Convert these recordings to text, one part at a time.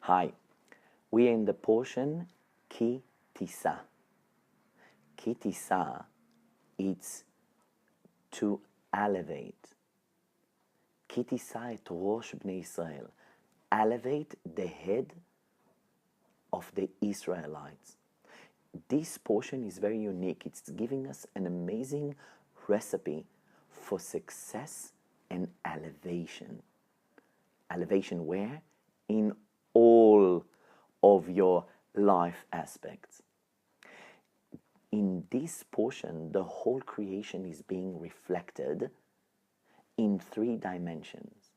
Hi, we are in the portion Ki Tisa. Ki Tisa, it's to elevate. Ki Tisa et Rosh Bnei Israel. Elevate the head of the Israelites. This portion is very unique. It's giving us an amazing recipe for success and elevation. Elevation where? In all of your life aspects. In this portion, the whole creation is being reflected in three dimensions.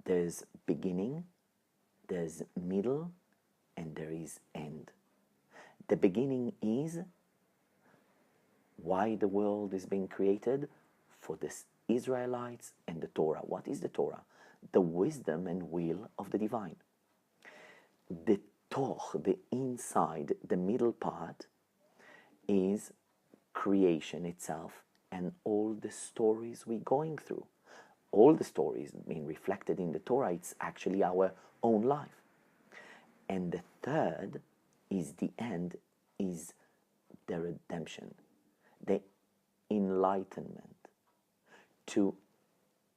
There's beginning, there's middle, and there is end. The beginning is why the world is being created, for the Israelites and the Torah. What is the Torah? The wisdom and will of the divine. The toch, the inside, the middle part, is creation itself and all the stories we're going through. All the stories being reflected in the Torah, it's actually our own life. And the third is the end, is the redemption, the enlightenment. To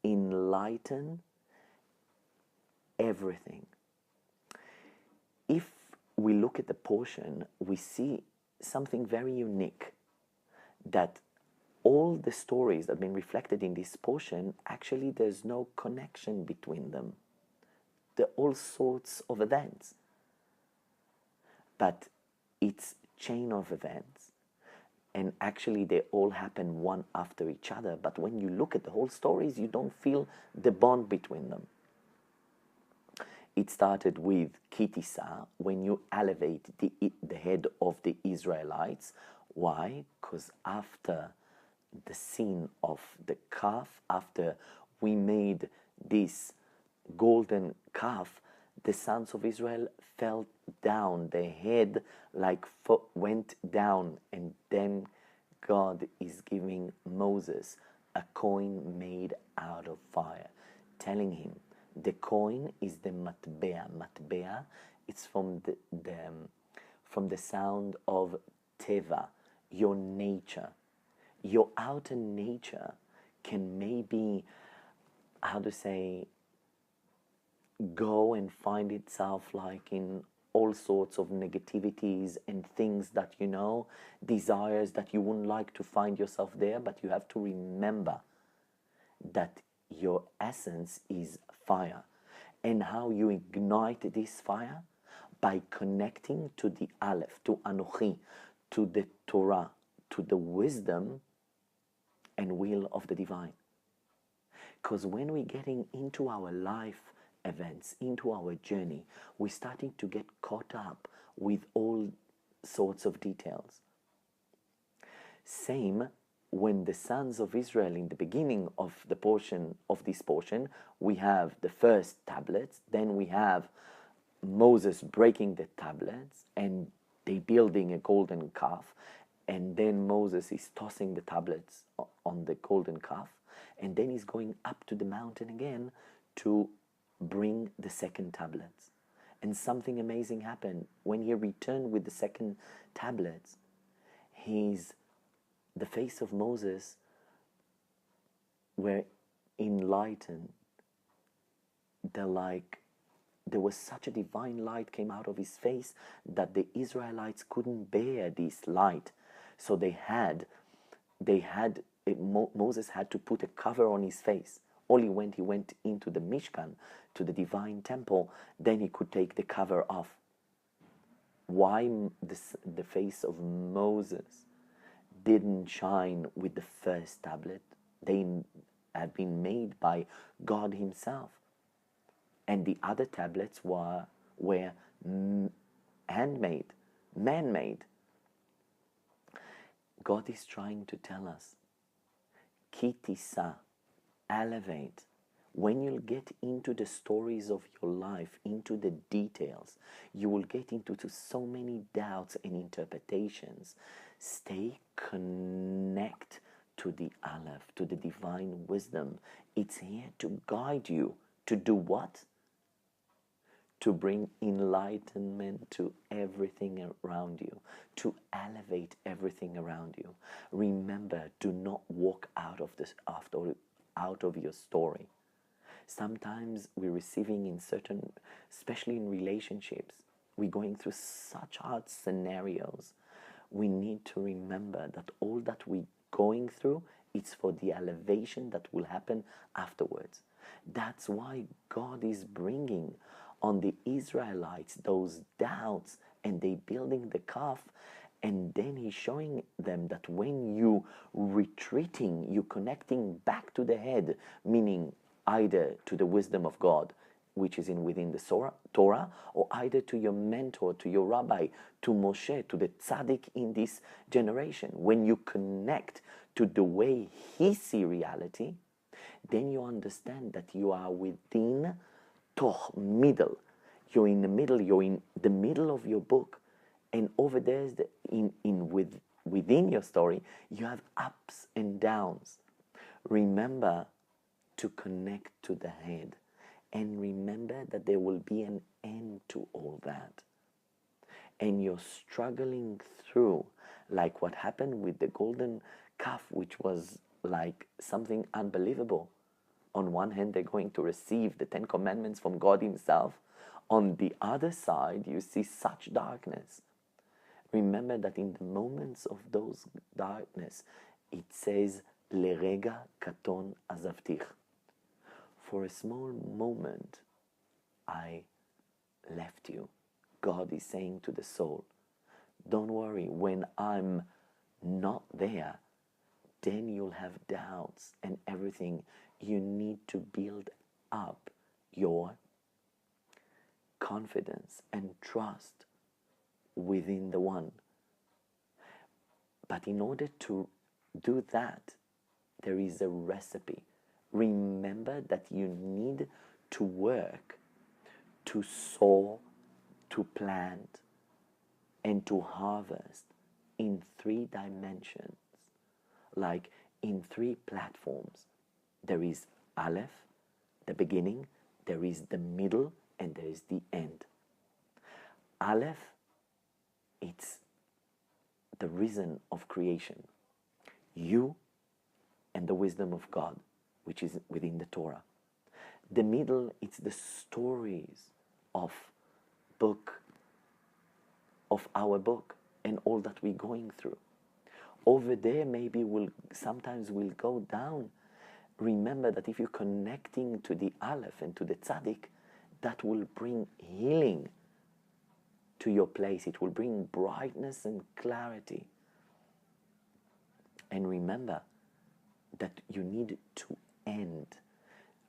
enlighten everything. If we look at the portion, we see something very unique, that all the stories that have been reflected in this portion, actually there's no connection between them. There are all sorts of events, but it's chain of events, and actually they all happen one after each other, but when you look at the whole stories, you don't feel the bond between them. It started with Ki Tisa, when you elevate the head of the Israelites. Why? Because after the scene of the calf, after we made this golden calf, the sons of Israel fell down, their head like went down, and then God is giving Moses a coin made out of fire, telling him the coin is the matbea. Matbea, it's from the sound of teva, your nature. Your outer nature can maybe, how to say, go and find itself like in all sorts of negativities and things that desires that you wouldn't like to find yourself there, but you have to remember that your essence is fire. And how you ignite this fire? By connecting to the Aleph, to Anochi, to the Torah, to the wisdom and will of the divine. Because when we're getting into our life events, into our journey, we're starting to get caught up with all sorts of details. Same when the sons of Israel, in the beginning of this portion, we have the first tablets, then we have Moses breaking the tablets, and they building a golden calf, and then Moses is tossing the tablets on the golden calf, and then he's going up to the mountain again to bring the second tablets. And something amazing happened. When he returned with the second tablets, the face of Moses were enlightened. There was such a divine light came out of his face that the Israelites couldn't bear this light. So Moses had to put a cover on his face. Only when he went into the Mishkan, to the divine temple, then he could take the cover off. Why the face of Moses didn't shine with the first tablet? They had been made by God himself. And the other tablets were handmade, man-made. God is trying to tell us, Ki Tisa, elevate. When you'll get into the stories of your life, into the details, you will get into so many doubts and interpretations. Stay connect to the Aleph, to the divine wisdom. It's here to guide you to do what? to bring enlightenment to everything around you, to elevate everything around you. Remember, do not walk out of this out of your story. Sometimes we're receiving in certain, especially in relationships, we're going through such hard scenarios. We need to remember that all that we're going through, it's for the elevation that will happen afterwards. That's why God is bringing on the Israelites those doubts, and they building the calf, and then he's showing them that when you retreating, you connecting back to the head, meaning either to the wisdom of God, which is in within the Torah, or either to your mentor, to your rabbi, to Moshe, to the tzaddik in this generation. When you connect to the way he see reality, then you understand that you are within toch, middle. You're in the middle. You're in the middle of your book, and over there, within your story, you have ups and downs. Remember to connect to the head, and remember that there will be an end to all that. And you're struggling through, like what happened with the golden calf, which was like something unbelievable. On one hand, they're going to receive the 10 Commandments from God himself. On the other side, you see such darkness. Remember that in the moments of those darkness, it says, Lerega katon azavtich. For a small moment, I left you. God is saying to the soul, don't worry, when I'm not there, then you'll have doubts and everything. You need to build up your confidence and trust within the one. But in order to do that, there is a recipe. Remember that you need to work, to sow, to plant, and to harvest in 3 dimensions, like in 3 platforms. There is Aleph, the beginning, there is the middle, and there is the end. Aleph, it's the reason of creation. You and the wisdom of God, which is within the Torah. The middle, it's the stories of our book and all that we're going through. Over there, maybe sometimes we'll go down. Remember that if you're connecting to the Aleph and to the Tzaddik, that will bring healing to your place. It will bring brightness and clarity. And remember that you need to end.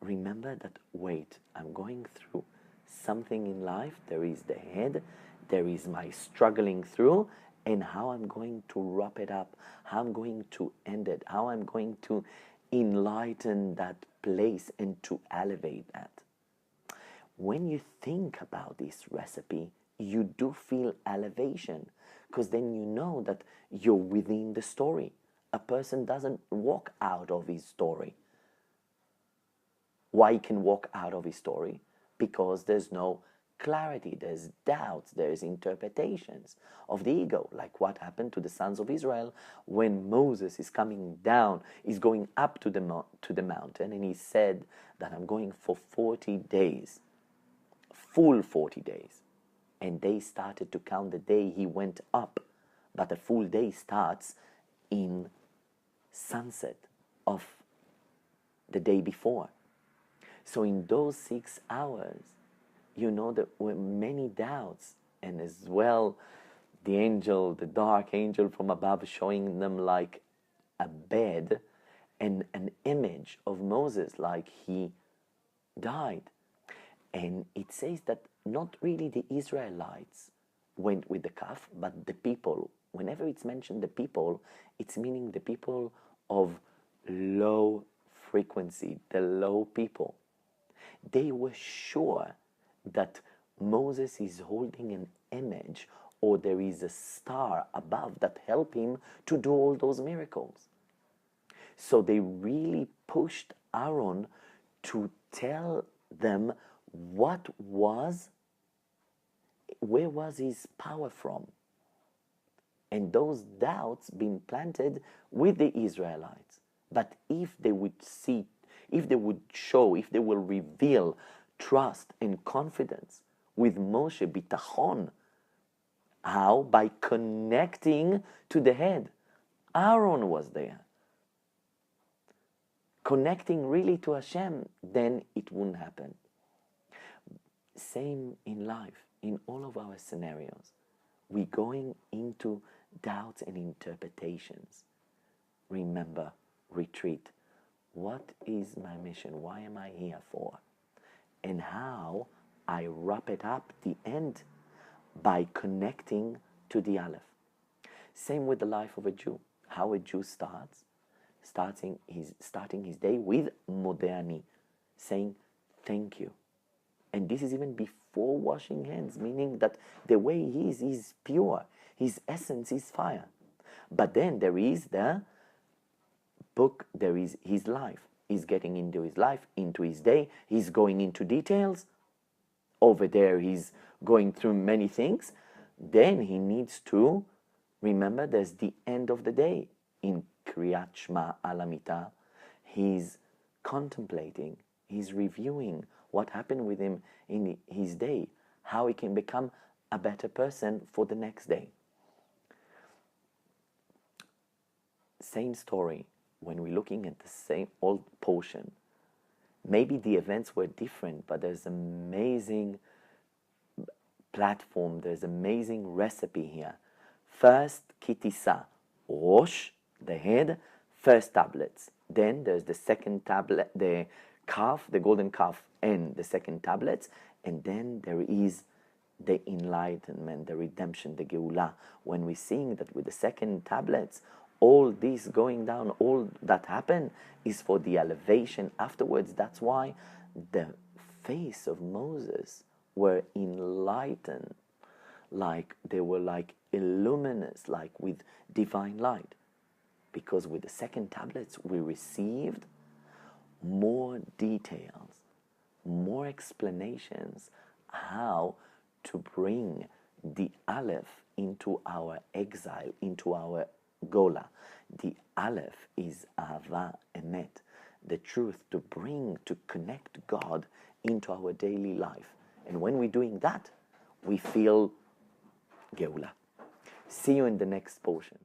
Remember that, wait, I'm going through something in life. There is the head, there is my struggling through, and how I'm going to wrap it up, how I'm going to end it, how I'm going to enlighten that place and to elevate that. When you think about this recipe, you do feel elevation, because then you know that you're within the story. A person doesn't walk out of his story. Why he can walk out of his story? Because there's no clarity, there's doubts, there's interpretations of the ego, like what happened to the sons of Israel when Moses is coming down, is going up to the mountain, and he said that I'm going for 40 days, full 40 days. And they started to count the day he went up, but a full day starts in sunset of the day before. So in those 6 hours, you know, there were many doubts, and as well the angel, the dark angel from above, showing them like a bed and an image of Moses like he died. And it says that not really the Israelites went with the calf, but the people. Whenever it's mentioned the people, it's meaning the people of low frequency, the low people. They were sure that Moses is holding an image, or there is a star above that help him to do all those miracles. So they really pushed Aaron to tell them what was Where was his power from? And those doubts being planted with the Israelites. But if they would see, if they would show, if they will reveal trust and confidence with Moshe, bitachon, how? By connecting to the head. Aaron was there. Connecting really to Hashem, then it wouldn't happen. Same in life, in all of our scenarios. We're going into doubts and interpretations. Remember, retreat. What is my mission? Why am I here for? And how I wrap it up the end by connecting to the Aleph. Same with the life of a Jew. How a Jew starting his day with Modeh, saying thank you. And this is even before washing hands, meaning that the way he is pure. His essence is fire. But then there is the book, there is his life. He's getting into his life, into his day. He's going into details. Over there, he's going through many things. Then he needs to remember there's the end of the day. In Kriyat Shema Alamita, he's contemplating, he's reviewing what happened with him in his day, how he can become a better person for the next day. Same story when we're looking at the same old portion. Maybe the events were different, but there's amazing platform, there's amazing recipe here. First, Ki Tisa, Rosh, the head, first tablets. Then there's the second tablet, the calf, the golden calf, and the second tablets. And then there is the enlightenment, the redemption, the Geulah. When we're seeing that with the second tablets, all this going down, all that happened is for the elevation afterwards. That's why the face of Moses were enlightened, like they were like illuminous, like with divine light. Because with the second tablets, we received more details, more explanations, how to bring the Aleph into our exile, into our Gola. The Aleph is Ahava Emet, the truth to bring, to connect God into our daily life. And when we're doing that, we feel Geula. See you in the next portion.